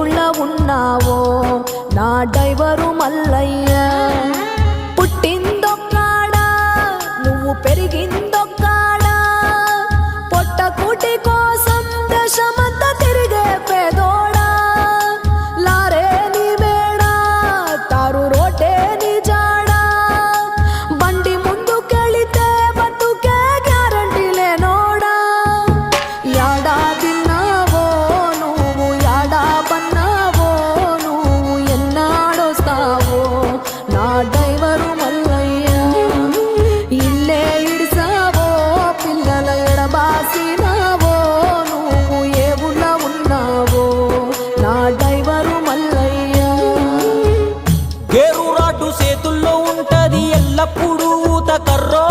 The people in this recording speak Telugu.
ఊళ్ళ ఉన్నావో నా డ్రైవరు మల్లయ్య. పుట్టిందొక్కాడా నువ్వు పెరిగిందొక్కాడా, పొట్ట కూటి కోసం దేశమంతా తిరిగే పేదోడా. లారే నీ మేడా తారు రోటే నీ జాడా, బండి ముందుకెళితే బతుకే గ్యారంటీ లేనోడా. యాడా తిన్నావో నువ్వు యాడా పన్నావో, నువ్వు ఎన్నాడొస్తావో నా డ్రైవరు మల్లయ్య. ఇల్లే ఇడిసావో పిల్లల ఎడబాసినావో, నువ్వు ఏ ఊళ్ళ ఉన్నావో నా డ్రైవరు మల్లయ్య. గేరు రాటు చేతుల్లో ఉంటది ఎల్లప్పుడూ ఊత కర్రో